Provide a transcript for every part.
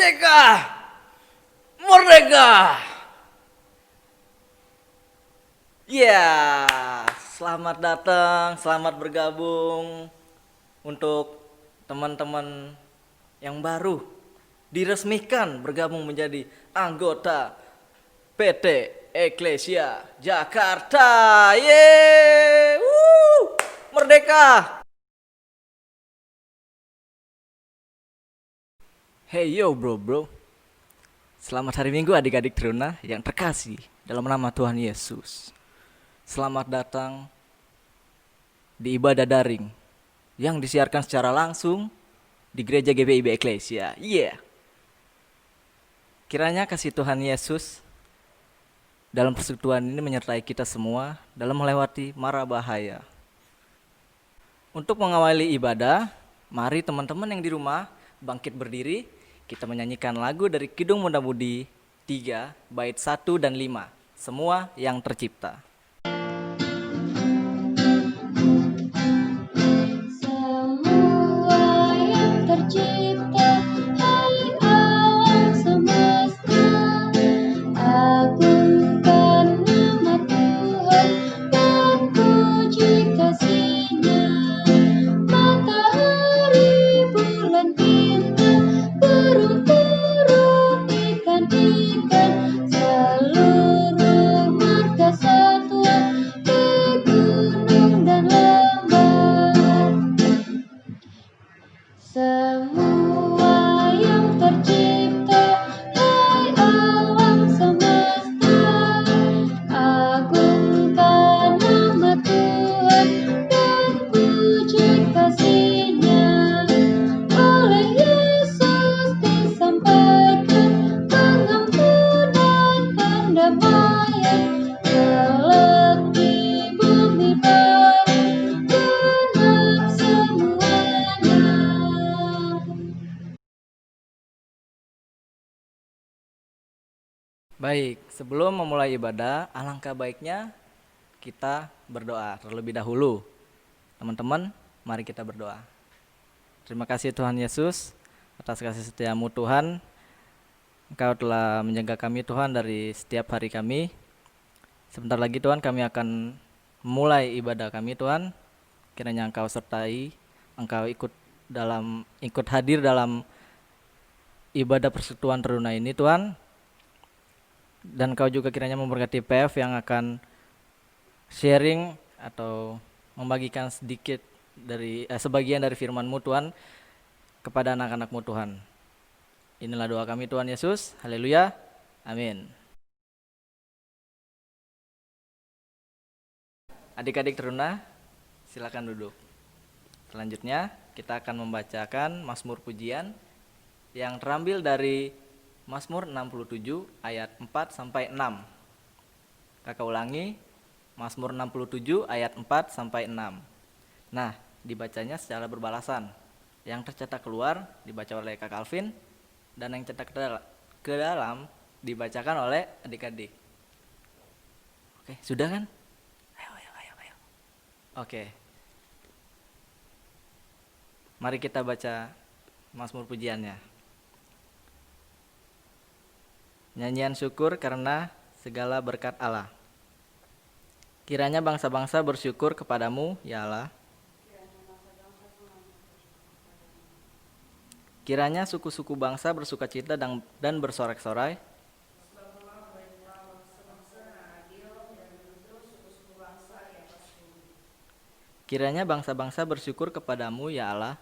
Merdeka! Merdeka! Ya, selamat datang, selamat bergabung untuk teman-teman yang baru diresmikan bergabung menjadi anggota PT Eklesia Jakarta. Yeay! Merdeka! Hey yo bro. Selamat hari Minggu adik-adik Teruna yang terkasih dalam nama Tuhan Yesus. Selamat datang di ibadah daring yang disiarkan secara langsung di Gereja GBIB Eklesia. Kiranya kasih Tuhan Yesus dalam persekutuan ini menyertai kita semua dalam melewati mara bahaya. Untuk mengawali ibadah, mari teman-teman yang di rumah bangkit berdiri. Kita menyanyikan lagu dari Kidung Muda Mudi 3 bait 1 dan 5. Semua yang tercipta. Semua yang tercipta, hai alam semesta, agungkan nama Tuhan dan puji kasih-Nya. Matahari, bulan, bintang, burung-burung, ikan-ikan, seluruh marga satwa di gunung dan lembah. Semua yang tercipta, hai alam semesta, agungkan nama Tuhan dan puji kasih-Nya. Oleh Yesus disampaikan pengampunan, pendamaian, kelak di bumi baru genap semuanya. Baik, sebelum memulai ibadah, alangkah baiknya kita berdoa terlebih dahulu. Teman-teman, mari kita berdoa. Terima kasih Tuhan Yesus atas kasih setiamu Tuhan. Engkau telah menjaga kami Tuhan dari setiap hari kami. Sebentar lagi Tuhan kami akan memulai ibadah kami Tuhan. Kiranya Engkau sertai, Engkau ikut hadir dalam ibadah persekutuan teruna ini Tuhan. Dan Kau juga kiranya memberkati PF yang akan sharing atau membagikan sebagian dari firman-Mu Tuhan kepada anak-anak-Mu Tuhan. Inilah doa kami Tuhan Yesus. Haleluya. Amin. Adik-adik Teruna, silakan duduk. Selanjutnya kita akan membacakan Mazmur Pujian yang terambil dari Mazmur 67 ayat 4 sampai 6. Kakak ulangi, Mazmur 67 ayat 4 sampai 6. Nah, dibacanya secara berbalasan. Yang tercetak keluar dibaca oleh Kak Alvin, dan yang cetak ke dalam dibacakan oleh adik-adik. Oke, sudah kan? Ayo. Oke. Mari kita baca Mazmur pujiannya. Nyanyian syukur karena segala berkat Allah. Kiranya bangsa-bangsa bersyukur kepadamu, ya Allah. Kiranya suku-suku bangsa bersukacita dan bersorak-sorai. Kiranya bangsa-bangsa bersyukur kepadamu, ya Allah.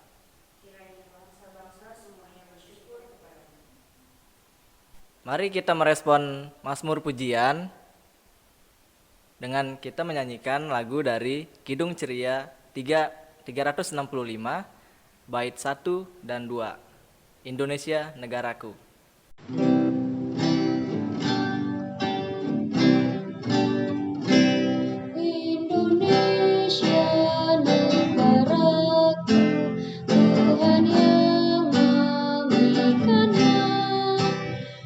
Mari kita merespon Mazmur pujian dengan kita menyanyikan lagu dari Kidung Ceria 365 bait 1 dan 2. Indonesia Negaraku. Indonesia negaraku, Tuhan yang memilihkannya.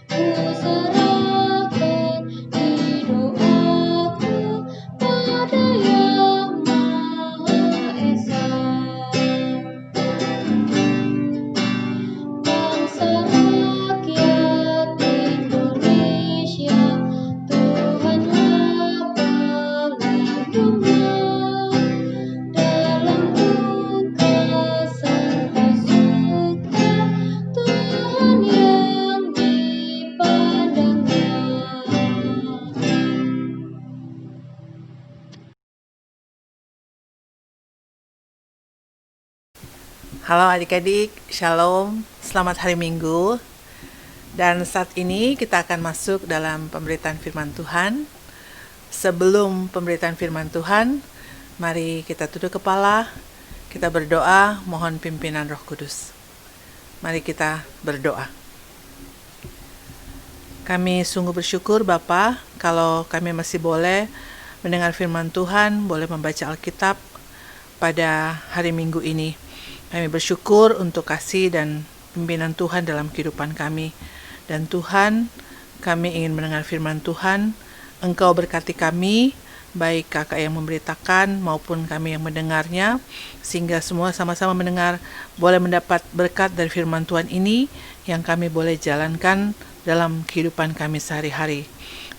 Ku serahkan doaku pada Yang Maha Esa. Bangsa Halo adik-adik, Shalom, selamat hari Minggu. Dan saat ini kita akan masuk dalam pemberitaan firman Tuhan. Sebelum pemberitaan firman Tuhan, mari kita tunduk kepala, kita berdoa, mohon pimpinan Roh Kudus. Mari kita berdoa. Kami sungguh bersyukur Bapa, kalau kami masih boleh mendengar firman Tuhan, boleh membaca Alkitab pada hari Minggu ini. Kami bersyukur untuk kasih dan pimpinan Tuhan dalam kehidupan kami. Dan Tuhan, kami ingin mendengar firman Tuhan. Engkau berkati kami, baik kakak yang memberitakan maupun kami yang mendengarnya, sehingga semua sama-sama mendengar, boleh mendapat berkat dari firman Tuhan ini yang kami boleh jalankan dalam kehidupan kami sehari-hari.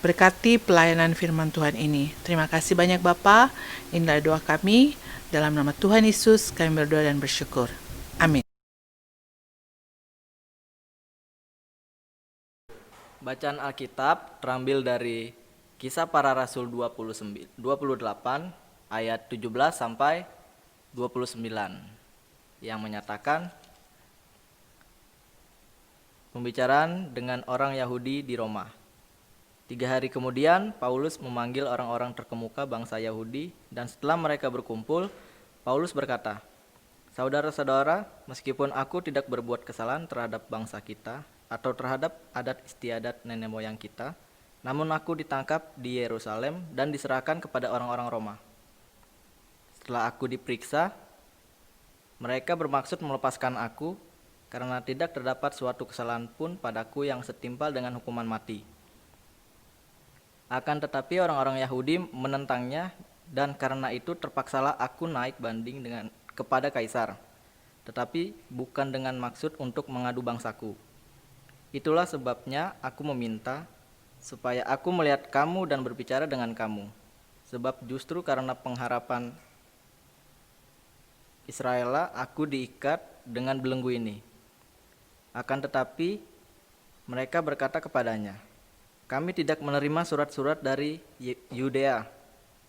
Berkati pelayanan firman Tuhan ini. Terima kasih banyak Bapa. Inilah doa kami. Dalam nama Tuhan Yesus kami berdoa dan bersyukur. Amin. Bacaan Alkitab terambil dari Kisah Para Rasul 28 ayat 17 sampai 29 yang menyatakan pembicaraan dengan orang Yahudi di Roma. 3 hari kemudian, Paulus memanggil orang-orang terkemuka bangsa Yahudi, dan setelah mereka berkumpul, Paulus berkata, "Saudara-saudara, meskipun aku tidak berbuat kesalahan terhadap bangsa kita, atau terhadap adat istiadat nenek moyang kita, namun aku ditangkap di Yerusalem dan diserahkan kepada orang-orang Roma. Setelah aku diperiksa, mereka bermaksud melepaskan aku, karena tidak terdapat suatu kesalahan pun padaku yang setimpal dengan hukuman mati. Akan tetapi orang-orang Yahudi menentangnya, dan karena itu terpaksalah aku naik banding kepada Kaisar, tetapi bukan dengan maksud untuk mengadu bangsaku. Itulah sebabnya aku meminta supaya aku melihat kamu dan berbicara dengan kamu, sebab justru karena pengharapan Israel aku diikat dengan belenggu ini." Akan tetapi mereka berkata kepadanya, "Kami tidak menerima surat-surat dari Yudea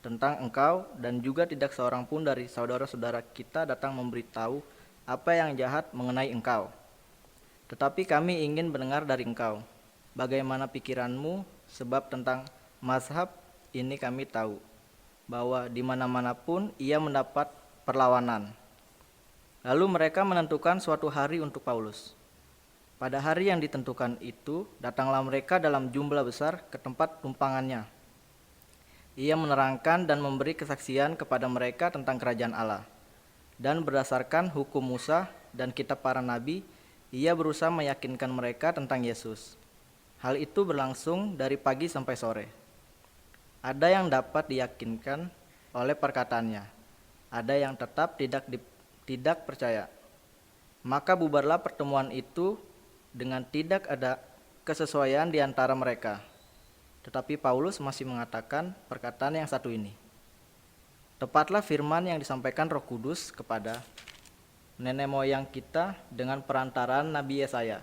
tentang engkau, dan juga tidak seorang pun dari saudara-saudara kita datang memberitahu apa yang jahat mengenai engkau. Tetapi kami ingin mendengar dari engkau, bagaimana pikiranmu, sebab tentang mazhab ini kami tahu, bahwa di mana-mana pun ia mendapat perlawanan." Lalu mereka menentukan suatu hari untuk Paulus. Pada hari yang ditentukan itu, datanglah mereka dalam jumlah besar ke tempat tumpangannya. Ia menerangkan dan memberi kesaksian kepada mereka tentang kerajaan Allah. Dan berdasarkan hukum Musa dan kitab para nabi, ia berusaha meyakinkan mereka tentang Yesus. Hal itu berlangsung dari pagi sampai sore. Ada yang dapat diyakinkan oleh perkataannya, ada yang tetap tidak percaya. Maka bubarlah pertemuan itu dengan tidak ada kesesuaian di antara mereka. Tetapi Paulus masih mengatakan perkataan yang satu ini, "Tepatlah firman yang disampaikan Roh Kudus kepada nenek moyang kita dengan perantaraan Nabi Yesaya.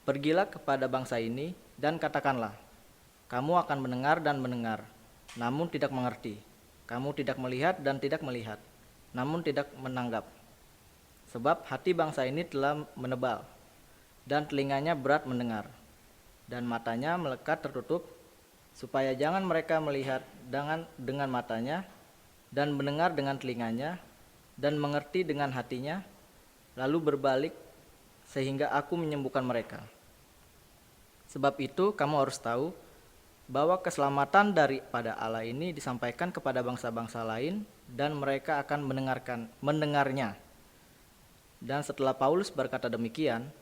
Pergilah kepada bangsa ini dan katakanlah, kamu akan mendengar dan mendengar, namun tidak mengerti. Kamu tidak melihat dan tidak melihat, namun tidak menanggap. Sebab hati bangsa ini telah menebal, dan telinganya berat mendengar, dan matanya melekat tertutup, supaya jangan mereka melihat dengan matanya, dan mendengar dengan telinganya, dan mengerti dengan hatinya, lalu berbalik, sehingga aku menyembuhkan mereka. Sebab itu kamu harus tahu bahwa keselamatan daripada Allah ini disampaikan kepada bangsa-bangsa lain, dan mereka akan mendengarnya." Dan setelah Paulus berkata demikian,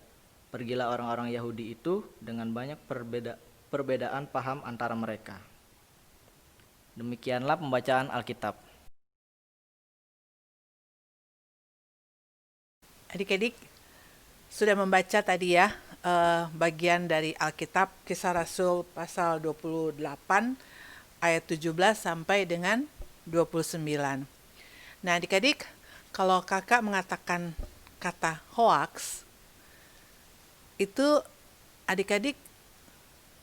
pergilah orang-orang Yahudi itu dengan banyak perbedaan paham antara mereka. Demikianlah pembacaan Alkitab. Adik-adik sudah membaca tadi ya bagian dari Alkitab Kisah Rasul pasal 28 ayat 17 sampai dengan 29. Nah adik-adik, kalau kakak mengatakan kata hoax, itu adik-adik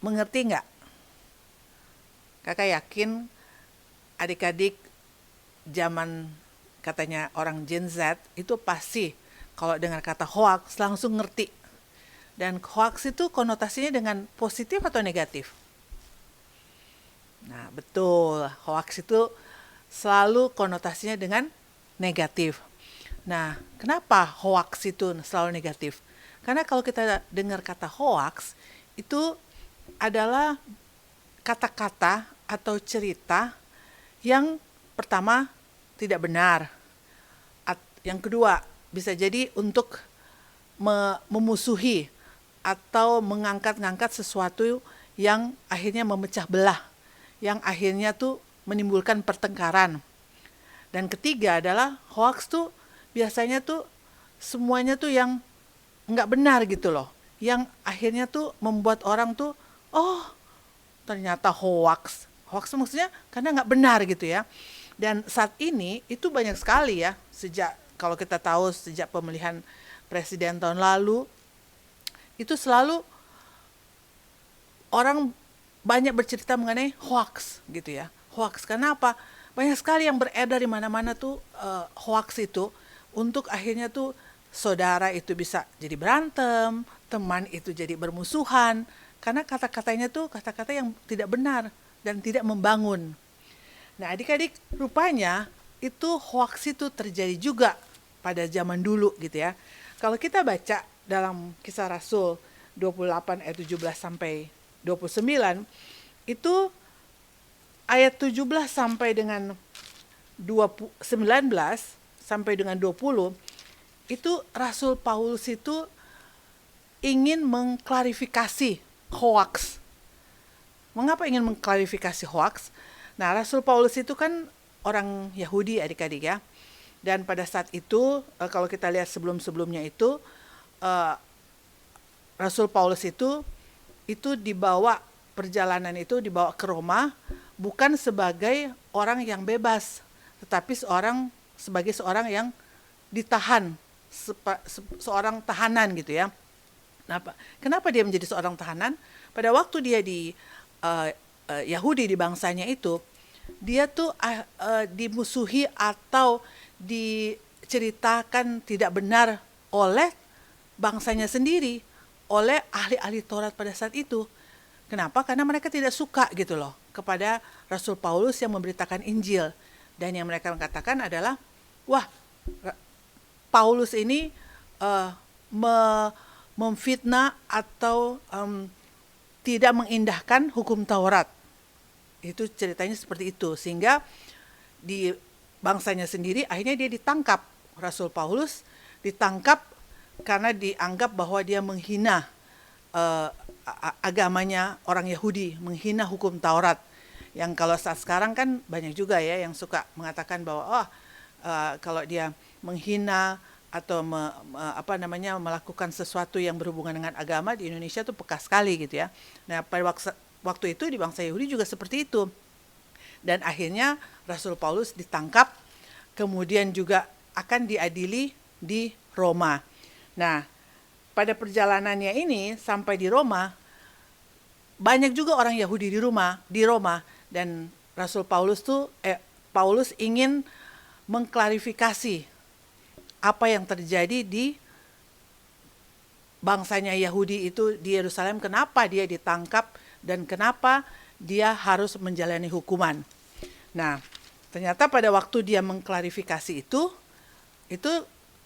mengerti nggak? Kakak yakin adik-adik zaman katanya orang Gen Z itu pasti kalau dengar kata hoax langsung ngerti. Dan hoax itu konotasinya dengan positif atau negatif? Nah, betul. Hoax itu selalu konotasinya dengan negatif. Nah, kenapa hoax itu selalu negatif? Karena kalau kita dengar kata hoax, itu adalah kata-kata atau cerita yang pertama tidak benar. Yang kedua, bisa jadi untuk memusuhi atau mengangkat-ngangkat sesuatu yang akhirnya memecah belah, yang akhirnya tuh menimbulkan pertengkaran. Dan ketiga adalah hoax tuh biasanya tuh semuanya tuh yang nggak benar gitu loh, yang akhirnya tuh membuat orang tuh, oh ternyata hoax. Hoax maksudnya karena nggak benar gitu ya. Dan saat ini itu banyak sekali ya, kalau kita tahu sejak pemilihan presiden tahun lalu, itu selalu orang banyak bercerita mengenai hoax gitu ya. Hoax karena apa? Banyak sekali yang beredar di mana-mana tuh hoax itu, untuk akhirnya tuh saudara itu bisa jadi berantem, teman itu jadi bermusuhan, karena kata-katanya tuh kata-kata yang tidak benar dan tidak membangun. Nah, adik-adik, rupanya itu hoax itu terjadi juga pada zaman dulu gitu ya. Kalau kita baca dalam Kisah Rasul 28 ayat 17 sampai 29, itu ayat 17 sampai dengan 19 sampai dengan 20, itu Rasul Paulus itu ingin mengklarifikasi hoax. Mengapa ingin mengklarifikasi hoax? Nah, Rasul Paulus itu kan orang Yahudi adik-adik ya. Dan pada saat itu, kalau kita lihat sebelum-sebelumnya itu, Rasul Paulus itu dibawa, perjalanan itu dibawa ke Roma, bukan sebagai orang yang bebas, tetapi sebagai seorang yang ditahan, seorang tahanan gitu ya. Kenapa dia menjadi seorang tahanan? Pada waktu dia di Yahudi, di bangsanya itu, dia tuh dimusuhi atau diceritakan tidak benar oleh bangsanya sendiri, oleh ahli-ahli Taurat pada saat itu. Kenapa? Karena mereka tidak suka gitu loh kepada Rasul Paulus yang memberitakan Injil. Dan yang mereka katakan adalah, wah, Paulus ini memfitnah atau tidak mengindahkan hukum Taurat. Itu ceritanya seperti itu. Sehingga di bangsanya sendiri akhirnya dia ditangkap. Rasul Paulus ditangkap karena dianggap bahwa dia menghina agamanya orang Yahudi, menghina hukum Taurat. Yang kalau saat sekarang kan banyak juga ya yang suka mengatakan bahwa kalau dia menghina atau melakukan sesuatu yang berhubungan dengan agama di Indonesia tuh peka sekali gitu ya. Nah, pada waktu itu di bangsa Yahudi juga seperti itu. Dan akhirnya Rasul Paulus ditangkap, kemudian juga akan diadili di Roma. Nah, pada perjalanannya ini sampai di Roma, banyak juga orang Yahudi di Roma, dan Rasul Paulus ingin mengklarifikasi apa yang terjadi di bangsanya Yahudi itu di Yerusalem, kenapa dia ditangkap dan kenapa dia harus menjalani hukuman. Nah, ternyata pada waktu dia mengklarifikasi itu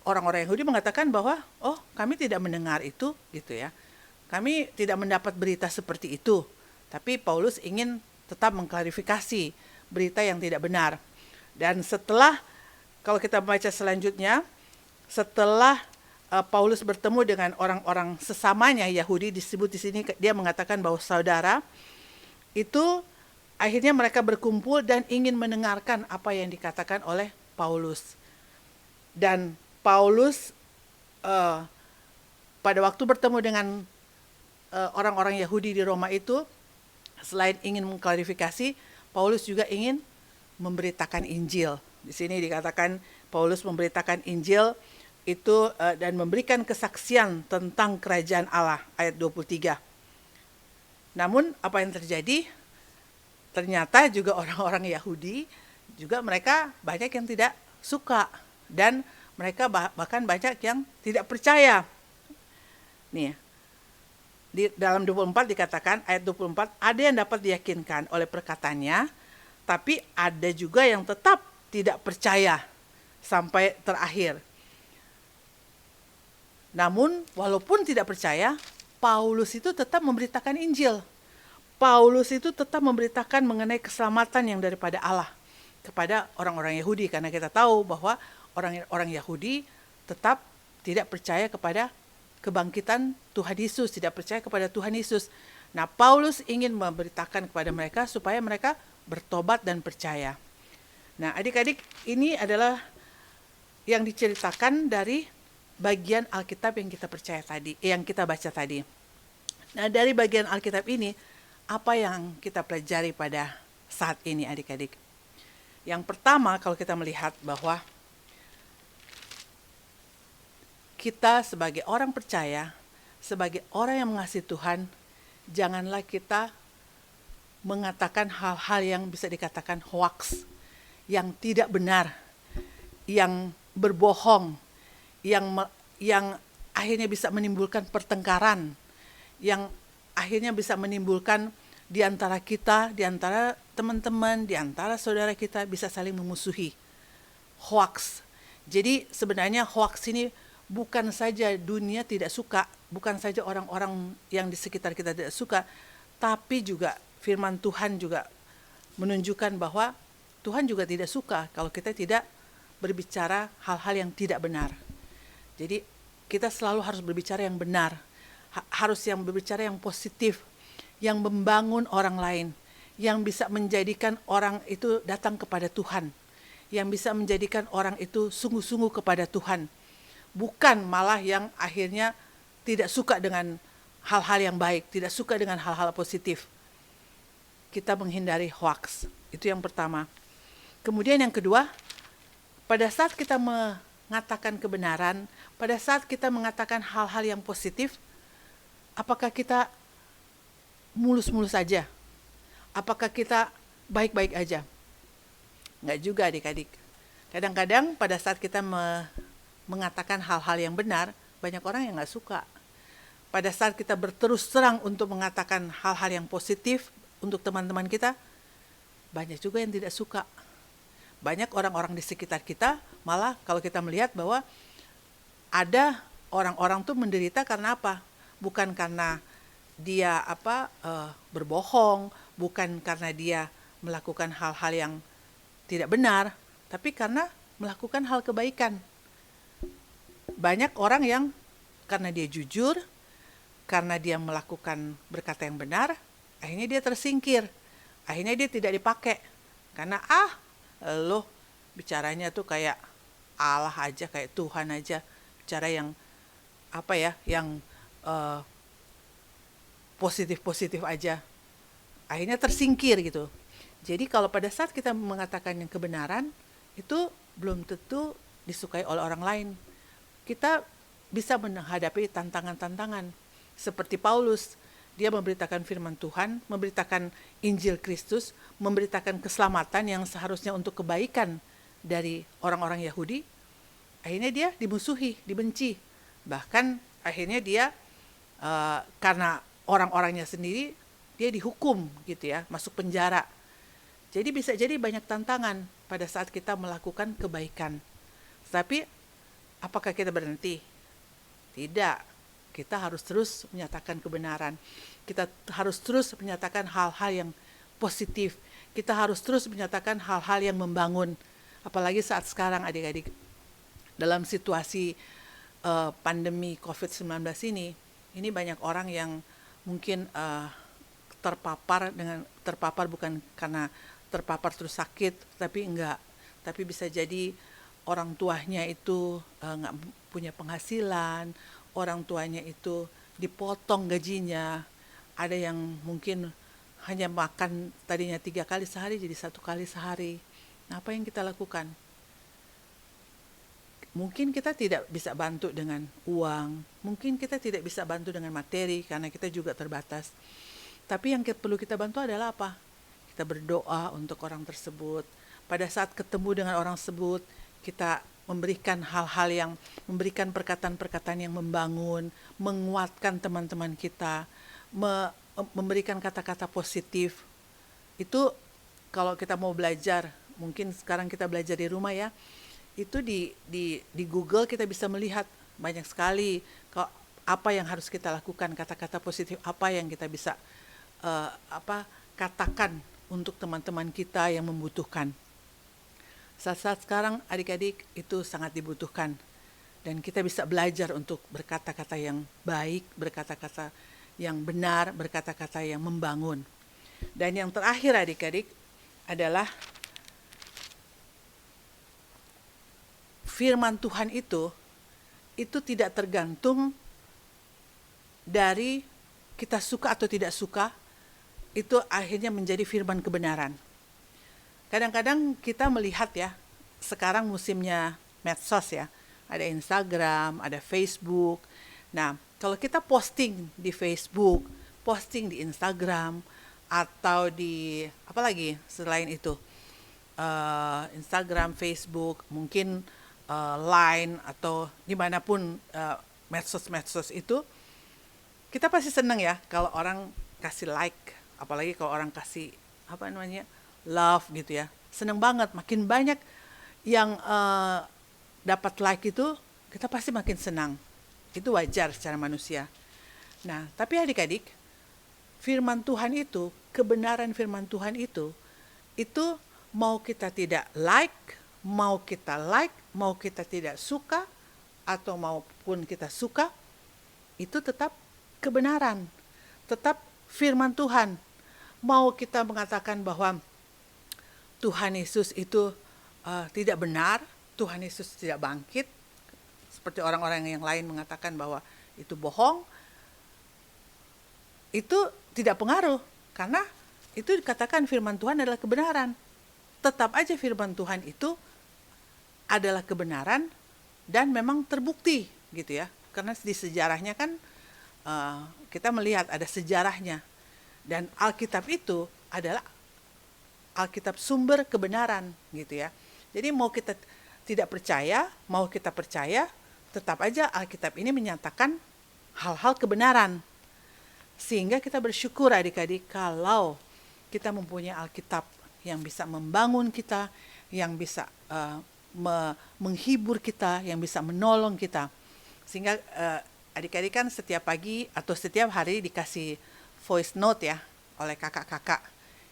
orang-orang Yahudi mengatakan bahwa, oh, kami tidak mendengar itu gitu ya. Kami tidak mendapat berita seperti itu. Tapi Paulus ingin tetap mengklarifikasi berita yang tidak benar. Dan setelah, kalau kita baca selanjutnya, setelah Paulus bertemu dengan orang-orang sesamanya Yahudi, disebut di sini dia mengatakan bahwa saudara, itu akhirnya mereka berkumpul dan ingin mendengarkan apa yang dikatakan oleh Paulus. Dan Paulus pada waktu bertemu dengan orang-orang Yahudi di Roma itu, selain ingin mengklarifikasi, Paulus juga ingin memberitakan Injil. Di sini dikatakan Paulus memberitakan Injil itu dan memberikan kesaksian tentang kerajaan Allah, ayat 23. Namun apa yang terjadi? Ternyata juga orang-orang Yahudi juga mereka banyak yang tidak suka, dan mereka bahkan banyak yang tidak percaya. Nih, di dalam 24 dikatakan, ayat 24, ada yang dapat diyakinkan oleh perkataannya, tapi ada juga yang tetap tidak percaya sampai terakhir. Namun, walaupun tidak percaya, Paulus itu tetap memberitakan Injil. Paulus itu tetap memberitakan mengenai keselamatan yang daripada Allah kepada orang-orang Yahudi, karena kita tahu bahwa orang-orang Yahudi tetap tidak percaya kepada kebangkitan Tuhan Yesus, tidak percaya kepada Tuhan Yesus. Nah, Paulus ingin memberitakan kepada mereka supaya mereka bertobat dan percaya. Nah, adik-adik, ini adalah yang diceritakan dari bagian Alkitab yang kita percaya tadi, yang kita baca tadi. Nah, dari bagian Alkitab ini, apa yang kita pelajari pada saat ini, adik-adik? Yang pertama, kalau kita melihat bahwa kita sebagai orang percaya, sebagai orang yang mengasihi Tuhan, janganlah kita mengatakan hal-hal yang bisa dikatakan hoax, yang tidak benar, yang berbohong, yang akhirnya bisa menimbulkan pertengkaran, yang akhirnya bisa menimbulkan di antara kita, di antara teman-teman, di antara saudara kita bisa saling memusuhi. Hoax. Jadi sebenarnya hoax ini bukan saja dunia tidak suka, bukan saja orang-orang yang di sekitar kita tidak suka, tapi juga firman Tuhan juga menunjukkan bahwa Tuhan juga tidak suka kalau kita tidak berbicara hal-hal yang tidak benar. Jadi kita selalu harus berbicara yang benar, harus yang berbicara yang positif, yang membangun orang lain, yang bisa menjadikan orang itu datang kepada Tuhan, yang bisa menjadikan orang itu sungguh-sungguh kepada Tuhan, bukan malah yang akhirnya tidak suka dengan hal-hal yang baik, tidak suka dengan hal-hal positif. Kita menghindari hoax, itu yang pertama. Kemudian yang kedua, pada saat kita mengatakan kebenaran, pada saat kita mengatakan hal-hal yang positif, apakah kita mulus-mulus saja? Apakah kita baik-baik aja? Enggak juga, adik-adik. Kadang-kadang pada saat kita mengatakan hal-hal yang benar, banyak orang yang enggak suka. Pada saat kita berterus terang untuk mengatakan hal-hal yang positif untuk teman-teman kita, banyak juga yang tidak suka. Banyak orang-orang di sekitar kita, malah kalau kita melihat bahwa ada orang-orang tuh menderita karena apa? Bukan karena dia berbohong, bukan karena dia melakukan hal-hal yang tidak benar, tapi karena melakukan hal kebaikan. Banyak orang yang karena dia jujur, karena dia melakukan berkata yang benar, akhirnya dia tersingkir, akhirnya dia tidak dipakai. Karena lo bicaranya tuh kayak Allah aja, kayak Tuhan aja, bicara yang yang positif-positif aja, akhirnya tersingkir gitu. Jadi kalau pada saat kita mengatakan yang kebenaran, itu belum tentu disukai oleh orang lain. Kita bisa menghadapi tantangan-tantangan. Seperti Paulus, dia memberitakan firman Tuhan, memberitakan Injil Kristus, memberitakan keselamatan yang seharusnya untuk kebaikan dari orang-orang Yahudi. Akhirnya dia dimusuhi, dibenci. Bahkan akhirnya dia karena orang-orangnya sendiri, dia dihukum gitu ya, masuk penjara. Jadi bisa jadi banyak tantangan pada saat kita melakukan kebaikan. Tapi apakah kita berhenti? Tidak. Kita harus terus menyatakan kebenaran. Kita harus terus menyatakan hal-hal yang positif. Kita harus terus menyatakan hal-hal yang membangun. Apalagi saat sekarang, adik-adik, dalam situasi pandemi COVID-19 ini banyak orang yang mungkin terpapar bukan karena terpapar terus sakit, tapi enggak. Tapi bisa jadi orang tuanya itu enggak punya penghasilan, orang tuanya itu dipotong gajinya, ada yang mungkin hanya makan tadinya 3 kali sehari jadi 1 kali sehari. Nah, apa yang kita lakukan? Mungkin kita tidak bisa bantu dengan uang, mungkin kita tidak bisa bantu dengan materi karena kita juga terbatas. Tapi yang perlu kita bantu adalah apa? Kita berdoa untuk orang tersebut. Pada saat ketemu dengan orang tersebut, kita memberikan hal-hal yang, memberikan perkataan-perkataan yang membangun, menguatkan teman-teman kita, memberikan kata-kata positif. Itu kalau kita mau belajar, mungkin sekarang kita belajar di rumah ya, itu di Google kita bisa melihat banyak sekali apa yang harus kita lakukan, kata-kata positif apa yang kita bisa katakan untuk teman-teman kita yang membutuhkan. Saat-saat sekarang adik-adik itu sangat dibutuhkan, dan kita bisa belajar untuk berkata-kata yang baik, berkata-kata yang benar, berkata-kata yang membangun. Dan yang terakhir adik-adik adalah firman Tuhan itu tidak tergantung dari kita suka atau tidak suka, itu akhirnya menjadi firman kebenaran. Kadang-kadang kita melihat ya, sekarang musimnya medsos ya, ada Instagram, ada Facebook. Nah, kalau kita posting di Facebook, posting di Instagram, atau di apa lagi selain itu, Instagram, Facebook, mungkin Line atau dimanapun medsos-medsos itu, kita pasti senang ya kalau orang kasih like, apalagi kalau orang kasih love gitu ya, senang banget. Makin banyak yang dapat like itu, kita pasti makin senang. Itu wajar secara manusia. Nah, tapi adik-adik, firman Tuhan itu, kebenaran firman Tuhan itu mau kita tidak like, mau kita tidak suka, atau maupun kita suka, itu tetap kebenaran, tetap firman Tuhan. Mau kita mengatakan bahwa Tuhan Yesus itu tidak benar, Tuhan Yesus tidak bangkit, seperti orang-orang yang lain mengatakan bahwa itu bohong, itu tidak pengaruh, karena itu dikatakan firman Tuhan adalah kebenaran. Tetap aja firman Tuhan itu adalah kebenaran dan memang terbukti gitu ya, karena di sejarahnya kan kita melihat ada sejarahnya, dan Alkitab itu adalah Alkitab sumber kebenaran gitu ya. Jadi mau kita tidak percaya, mau kita percaya, tetap aja Alkitab ini menyatakan hal-hal kebenaran. Sehingga kita bersyukur adik-adik kalau kita mempunyai Alkitab yang bisa membangun kita, yang bisa menghibur kita, yang bisa menolong kita. Sehingga adik-adik kan setiap pagi atau setiap hari dikasih voice note ya oleh kakak-kakak.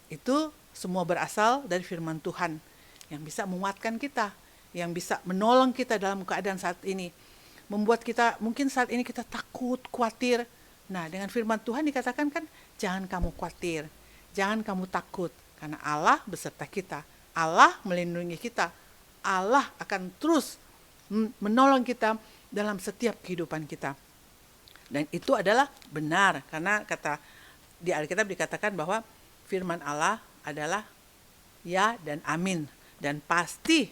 Itu semua berasal dari firman Tuhan yang bisa menguatkan kita, yang bisa menolong kita dalam keadaan saat ini. Membuat kita, mungkin saat ini kita takut, khawatir. Nah, dengan firman Tuhan dikatakan kan, jangan kamu khawatir, jangan kamu takut, karena Allah beserta kita, Allah melindungi kita, Allah akan terus menolong kita dalam setiap kehidupan kita. Dan itu adalah benar, karena kata di Alkitab dikatakan bahwa firman Allah adalah ya dan amin. Dan pasti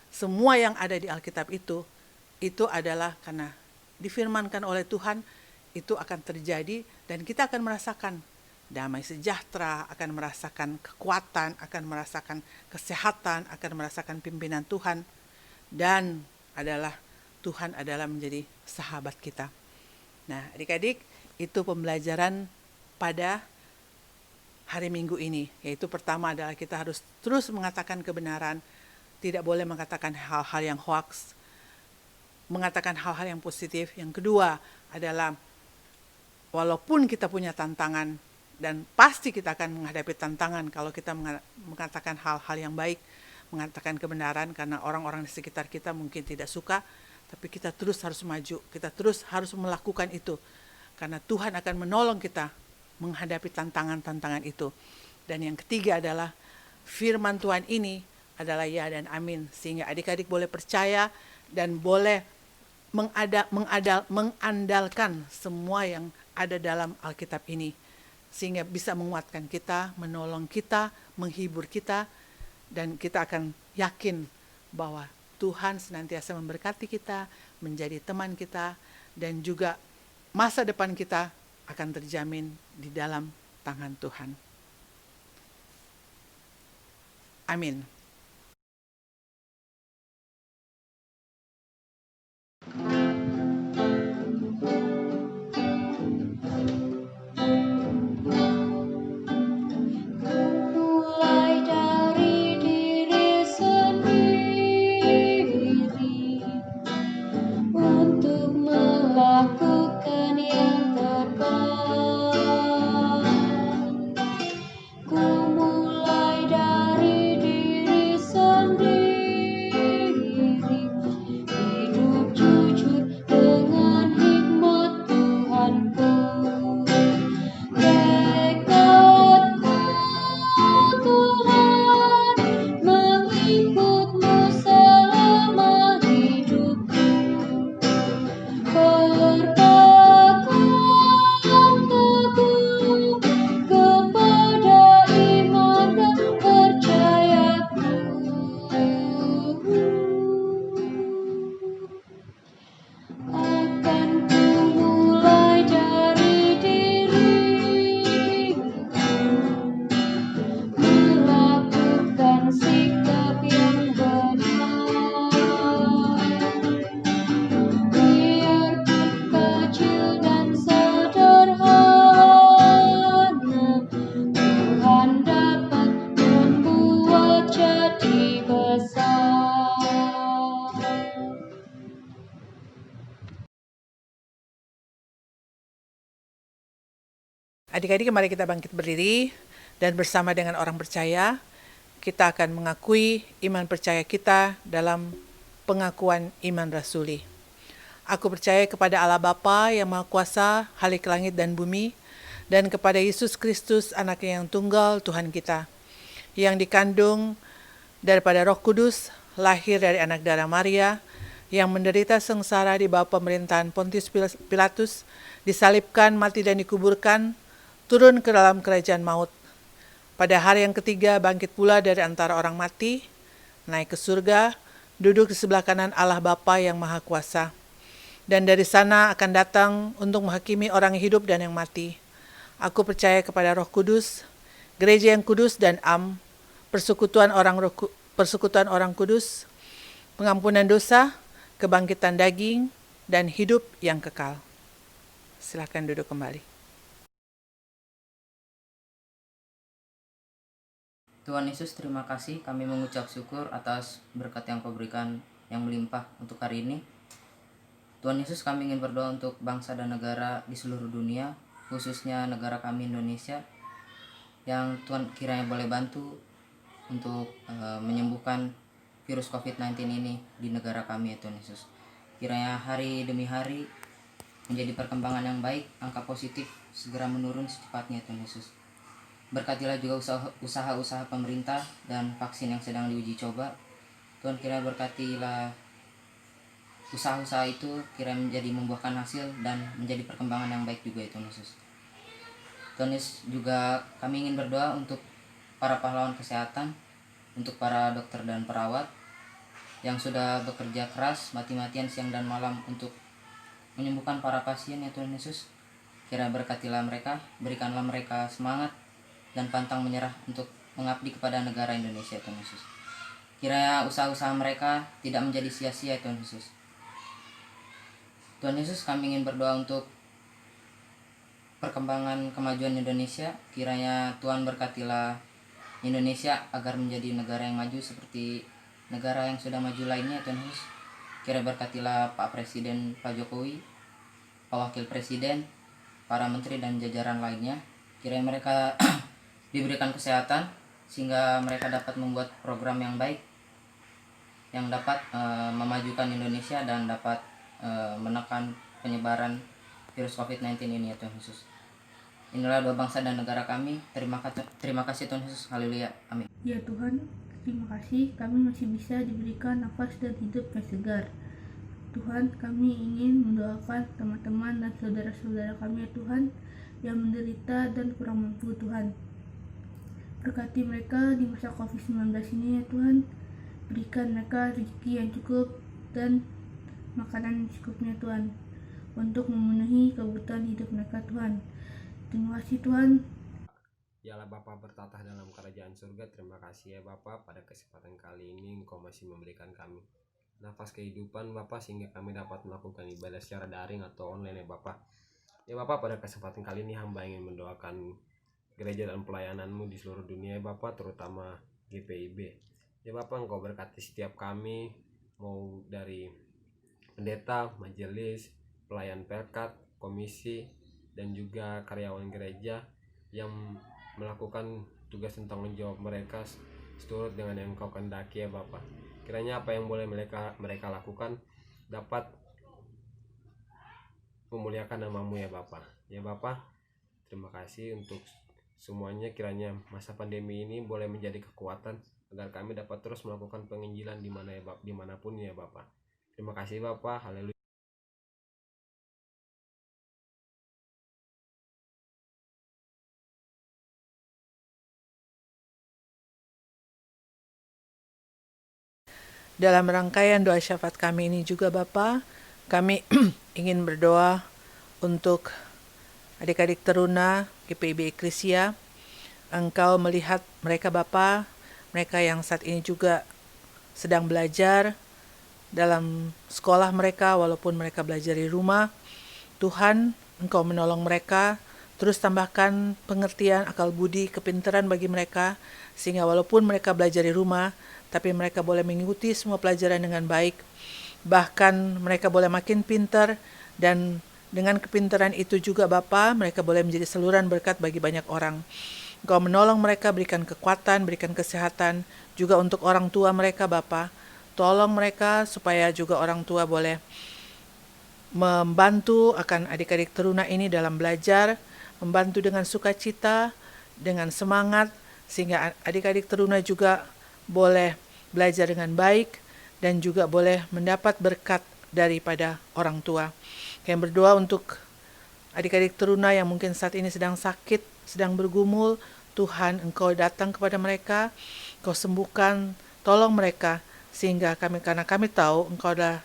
semua yang ada di Alkitab itu adalah karena difirmankan oleh Tuhan, itu akan terjadi, dan kita akan merasakan damai sejahtera, akan merasakan kekuatan, akan merasakan kesehatan, akan merasakan pimpinan Tuhan, dan Tuhan adalah menjadi sahabat kita. Nah, adik-adik, itu pembelajaran pada hari Minggu ini, yaitu pertama adalah kita harus terus mengatakan kebenaran, tidak boleh mengatakan hal-hal yang hoax, mengatakan hal-hal yang positif. Yang kedua adalah walaupun kita punya tantangan, dan pasti kita akan menghadapi tantangan kalau kita mengatakan hal-hal yang baik, mengatakan kebenaran, karena orang-orang di sekitar kita mungkin tidak suka, tapi kita terus harus maju, kita terus harus melakukan itu, karena Tuhan akan menolong kita menghadapi tantangan-tantangan itu. Dan yang ketiga adalah firman Tuhan ini adalah ya dan amin, sehingga adik-adik boleh percaya dan boleh mengandalkan semua yang ada dalam Alkitab ini, sehingga bisa menguatkan kita, menolong kita, menghibur kita, dan kita akan yakin bahwa Tuhan senantiasa memberkati kita, menjadi teman kita, dan juga masa depan kita akan terjamin di dalam tangan Tuhan. Amin. Mulai dari diri sendiri untuk melakukan yang terbaik. Ku mulai dari diri sendiri, hidup jujur dengan hikmat Tuhanku. Tekadku Tuhan, mengikutmu selama hidupku. Berpegang teguh kepada iman dan percayaku. Akan ku mulai dari diriku, melakukan sikap yang benar. Biarpun kecil dan sederhana, Tuhan dapat membuat jadi besar. Adik-adik, mari kita bangkit berdiri dan bersama dengan orang percaya kita akan mengakui iman percaya kita dalam pengakuan iman rasuli. Aku percaya kepada Allah Bapa yang Maha Kuasa, Halik langit dan bumi, dan kepada Yesus Kristus, Anaknya yang tunggal, Tuhan kita, yang dikandung daripada Roh Kudus, lahir dari anak darah Maria, yang menderita sengsara di bawah pemerintahan Pontius Pilatus, disalibkan, mati dan dikuburkan, turun ke dalam kerajaan maut. Pada hari yang ketiga bangkit pula dari antara orang mati, naik ke surga, duduk di sebelah kanan Allah Bapa yang Maha Kuasa. Dan dari sana akan datang untuk menghakimi orang hidup dan yang mati. Aku percaya kepada Roh Kudus, gereja yang kudus dan persekutuan orang kudus, pengampunan dosa, kebangkitan daging, dan hidup yang kekal. Silakan duduk kembali. Tuhan Yesus, terima kasih. Kami mengucap syukur atas berkat yang Kau berikan yang melimpah untuk hari ini. Tuhan Yesus, kami ingin berdoa untuk bangsa dan negara di seluruh dunia, khususnya negara kami Indonesia, yang Tuhan kiranya boleh bantu untuk menyembuhkan virus COVID-19 ini di negara kami, ya Tuhan Yesus. Kiranya hari demi hari menjadi perkembangan yang baik, angka positif segera menurun secepatnya, Tuhan Yesus. Berkatilah juga usaha-usaha pemerintah dan vaksin yang sedang diuji coba. Tuhan, kiranya berkatilah usaha-usaha itu, kiranya menjadi membuahkan hasil dan menjadi perkembangan yang baik juga, ya Tuhan Yesus. Tuhan Yesus, juga kami ingin berdoa untuk para pahlawan kesehatan, untuk para dokter dan perawat yang sudah bekerja keras mati-matian siang dan malam untuk menyembuhkan para pasien, ya Tuhan Yesus. Kiranya berkatilah mereka, berikanlah mereka semangat dan pantang menyerah untuk mengabdi kepada negara Indonesia, Tuhan Yesus. Kiranya usaha-usaha mereka tidak menjadi sia-sia, Tuhan Yesus. Tuhan Yesus, kami ingin berdoa untuk perkembangan kemajuan Indonesia. Kiranya Tuhan berkatilah Indonesia agar menjadi negara yang maju seperti negara yang sudah maju lainnya, Tuhan Yesus. Kiranya berkatilah Pak Presiden, Pak Jokowi, Pak Wakil Presiden, para menteri dan jajaran lainnya. Kiranya mereka diberikan kesehatan sehingga mereka dapat membuat program yang baik yang dapat memajukan Indonesia dan dapat menekan penyebaran virus COVID-19 ini, ya Tuhan Yesus. Inilah doa bangsa dan negara kami. Terima kasih Tuhan Yesus. Haleluya. Amin. Ya Tuhan, terima kasih kami masih bisa diberikan nafas dan hidup yang segar. Tuhan, kami ingin mendoakan teman-teman dan saudara-saudara kami, ya Tuhan, yang menderita dan kurang mampu, Tuhan. Berkati mereka di masa COVID-19 ini, ya Tuhan. Berikan mereka rezeki yang cukup dan makanan yang cukupnya, Tuhan, untuk memenuhi kebutuhan hidup mereka, Tuhan. Terima kasih, Tuhan. Ya Allah Bapa bertatah dalam kerajaan surga, terima kasih ya Bapa pada kesempatan kali ini Engkau masih memberikan kami nafas kehidupan Bapak, sehingga kami dapat melakukan ibadah secara daring atau online ya Bapak. Ya Bapak, pada kesempatan kali ini hamba ingin mendoakan gereja dan pelayananmu di seluruh dunia ya Bapak, terutama GPIB. Ya Bapak, Engkau berkati setiap kami, mau dari pendeta, majelis, pelayan perkat, komisi, dan juga karyawan gereja yang melakukan tugas dan tanggung jawab mereka seturut dengan yang Engkau kehendaki ya Bapak. Kiranya apa yang boleh mereka lakukan dapat memuliakan nama-Mu ya Bapak. Ya Bapak, terima kasih untuk semuanya. Kiranya masa pandemi ini boleh menjadi kekuatan agar kami dapat terus melakukan penginjilan dimanapun ya Bapak. Terima kasih Bapak. Haleluya. Dalam rangkaian doa syafaat kami ini juga Bapa, kami ingin berdoa untuk adik-adik teruna GPIB Eklesia. Engkau melihat mereka Bapa, mereka yang saat ini juga sedang belajar dalam sekolah mereka walaupun mereka belajar di rumah. Tuhan, Engkau menolong mereka, terus tambahkan pengertian, akal budi, kepintaran bagi mereka, sehingga walaupun mereka belajar di rumah, tapi mereka boleh mengikuti semua pelajaran dengan baik. Bahkan mereka boleh makin pintar, dan dengan kepintaran itu juga Bapa, mereka boleh menjadi saluran berkat bagi banyak orang. Engkau menolong mereka, berikan kekuatan, berikan kesehatan, juga untuk orang tua mereka Bapa. Tolong mereka supaya juga orang tua boleh membantu akan adik-adik teruna ini dalam belajar, membantu dengan sukacita, dengan semangat, sehingga adik-adik teruna juga boleh belajar dengan baik dan juga boleh mendapat berkat daripada orang tua. Kami berdoa untuk adik-adik teruna yang mungkin saat ini sedang sakit, sedang bergumul. Tuhan, Engkau datang kepada mereka, Engkau sembuhkan, tolong mereka, sehingga karena kami tahu Engkau adalah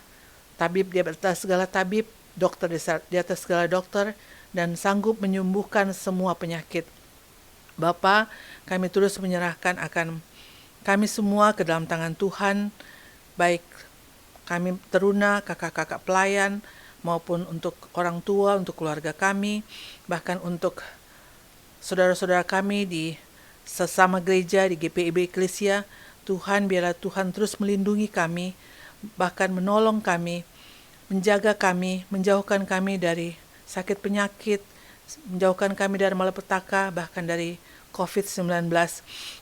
tabib di atas segala tabib, dokter di atas segala dokter, dan sanggup menyembuhkan semua penyakit. Bapa, kami terus menyerahkan akan kami semua ke dalam tangan Tuhan, baik kami teruna, kakak-kakak pelayan, maupun untuk orang tua, untuk keluarga kami, bahkan untuk saudara-saudara kami di sesama gereja di GPIB Eklesia. Tuhan, biarlah Tuhan terus melindungi kami, bahkan menolong kami, menjaga kami, menjauhkan kami dari sakit penyakit, menjauhkan kami dari malapetaka, bahkan dari COVID-19,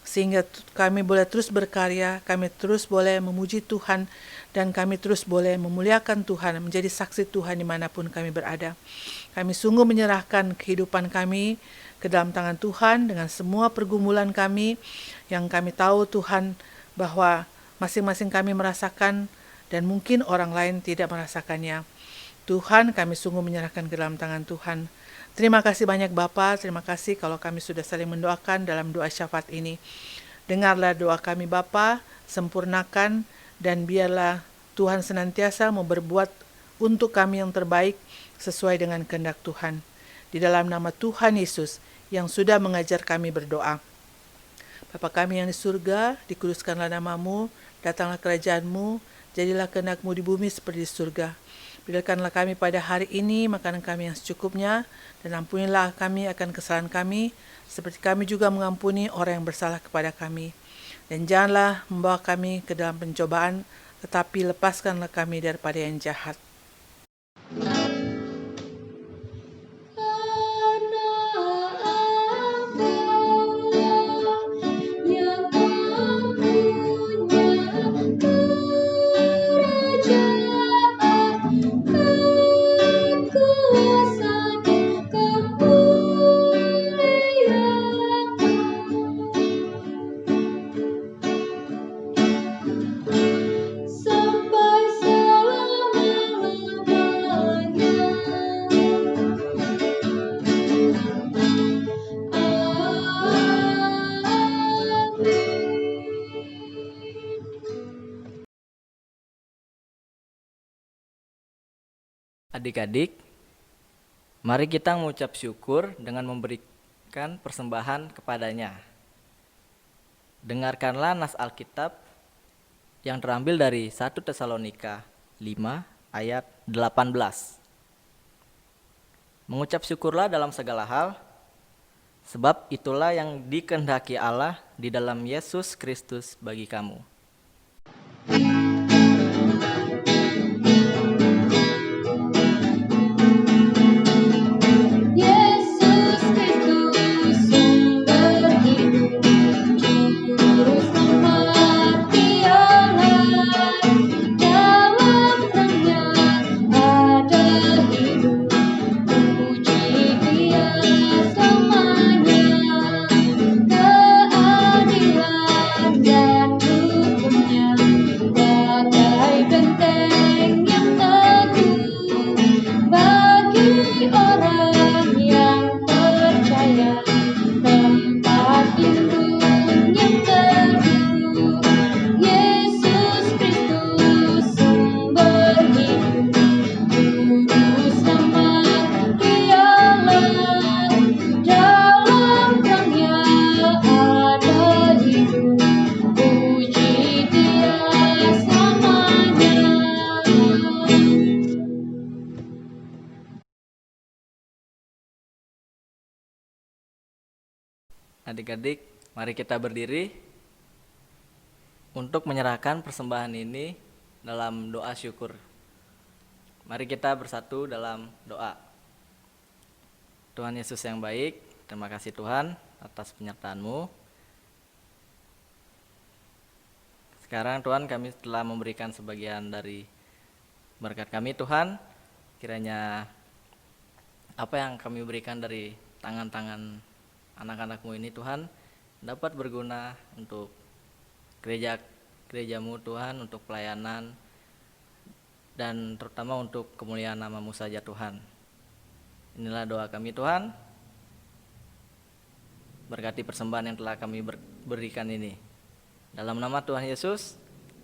sehingga kami boleh terus berkarya, kami terus boleh memuji Tuhan, dan kami terus boleh memuliakan Tuhan, menjadi saksi Tuhan dimanapun kami berada. Kami sungguh menyerahkan kehidupan kami ke dalam tangan Tuhan dengan semua pergumulan kami, yang kami tahu Tuhan bahwa masing-masing kami merasakan dan mungkin orang lain tidak merasakannya. Tuhan, kami sungguh menyerahkan ke dalam tangan Tuhan. Terima kasih banyak Bapa, terima kasih kalau kami sudah saling mendoakan dalam doa syafaat ini. Dengarlah doa kami Bapa, sempurnakan, dan biarlah Tuhan senantiasa mau berbuat untuk kami yang terbaik sesuai dengan kehendak Tuhan. Di dalam nama Tuhan Yesus yang sudah mengajar kami berdoa. Bapa kami yang di surga, dikuduskanlah nama-Mu, datanglah kerajaan-Mu, jadilah kehendak-Mu di bumi seperti di surga. Berikanlah kami pada hari ini makanan kami yang secukupnya, dan ampunilah kami akan kesalahan kami, seperti kami juga mengampuni orang yang bersalah kepada kami. Dan janganlah membawa kami ke dalam pencobaan, tetapi lepaskanlah kami daripada yang jahat. Sampai selama-lamanya. Adik-adik, mari kita mengucap syukur dengan memberikan persembahan kepadanya. Dengarkanlah nas Alkitab yang terambil dari 1 Tesalonika 5 ayat 18. Mengucap syukurlah dalam segala hal, sebab itulah yang dikehendaki Allah di dalam Yesus Kristus bagi kamu. Yesus Kristus sumber hidup, juru selamat Dialah, dalam terangnya ada hidup, puji Dia selamanya, keadilan dan hukumnya bagai benteng yang teguh bagi orang yang percaya, tempat lindung yang teguh. Yesus Kristus sumber hidup, juru selamat Dialah, dalam terangnya ada hidup, puji Dia selamanya. Adik-adik, mari kita berdiri untuk menyerahkan persembahan ini dalam doa syukur. Mari kita bersatu dalam doa. Tuhan Yesus yang baik, terima kasih Tuhan atas penyertaan-Mu. Sekarang Tuhan, kami telah memberikan sebagian dari berkat kami Tuhan. Kiranya apa yang kami berikan dari tangan-tangan anak-anak-Mu ini Tuhan dapat berguna untuk gereja-Mu Tuhan, untuk pelayanan, dan terutama untuk kemuliaan nama-Mu saja Tuhan. Inilah doa kami Tuhan, berkati persembahan yang telah kami berikan ini. Dalam nama Tuhan Yesus,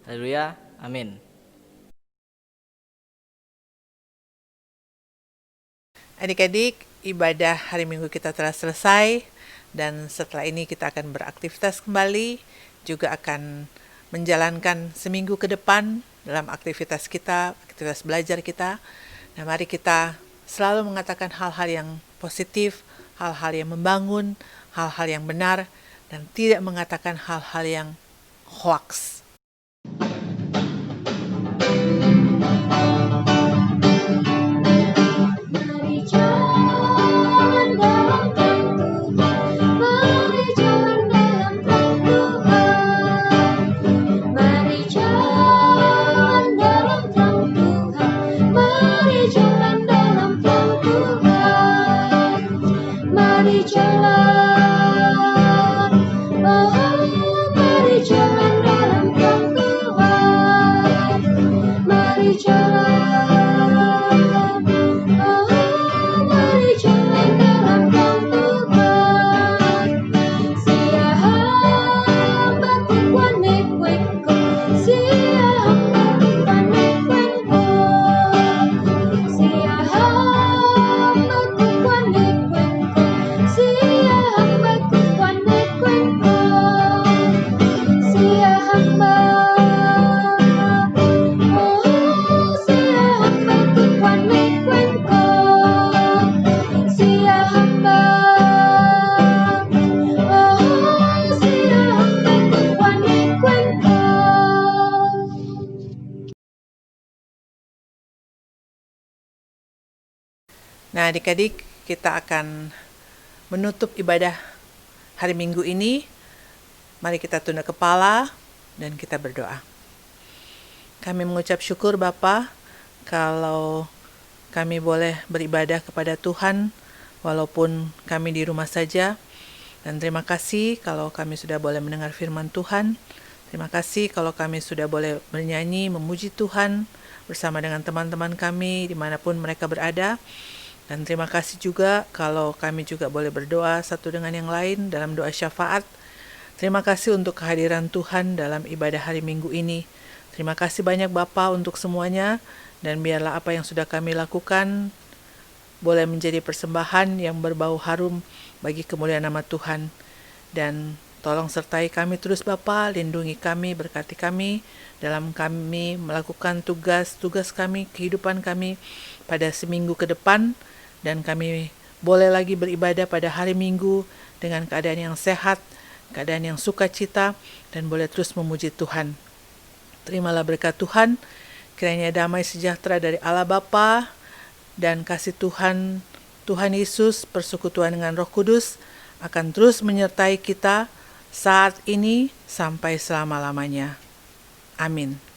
haleluya, amin. Adik-adik, ibadah hari Minggu kita telah selesai, dan setelah ini kita akan beraktivitas kembali, juga akan menjalankan seminggu ke depan dalam aktivitas kita, aktivitas belajar kita. Nah, mari kita selalu mengatakan hal-hal yang positif, hal-hal yang membangun, hal-hal yang benar, dan tidak mengatakan hal-hal yang hoax. Mari jalan dalam terang Tuhan, mari jalan dalam terang Tuhan, mari jalan dalam terang Tuhan, mari jalan dalam terang Tuhan, mari jalan, oh mari jalan dalam terang Tuhan, mari jalan. Nah, adik-adik, kita akan menutup ibadah hari Minggu ini. Mari kita tunduk kepala dan kita berdoa. Kami mengucap syukur Bapa kalau kami boleh beribadah kepada Tuhan walaupun kami di rumah saja. Dan terima kasih kalau kami sudah boleh mendengar firman Tuhan. Terima kasih kalau kami sudah boleh bernyanyi, memuji Tuhan bersama dengan teman-teman kami dimanapun mereka berada. Dan terima kasih juga kalau kami juga boleh berdoa satu dengan yang lain dalam doa syafaat. Terima kasih untuk kehadiran Tuhan dalam ibadah hari Minggu ini. Terima kasih banyak Bapa untuk semuanya, dan biarlah apa yang sudah kami lakukan boleh menjadi persembahan yang berbau harum bagi kemuliaan nama Tuhan. Dan Tolong sertai kami terus Bapa, lindungi kami, berkati kami dalam kami melakukan tugas-tugas kami, kehidupan kami pada seminggu ke depan, dan kami boleh lagi beribadah pada hari Minggu dengan keadaan yang sehat, keadaan yang sukacita, dan boleh terus memuji Tuhan. Terimalah berkat Tuhan, kiranya damai sejahtera dari Allah Bapa dan kasih Tuhan Yesus, persekutuan dengan Roh Kudus akan terus menyertai kita saat ini sampai selama-lamanya. Amin.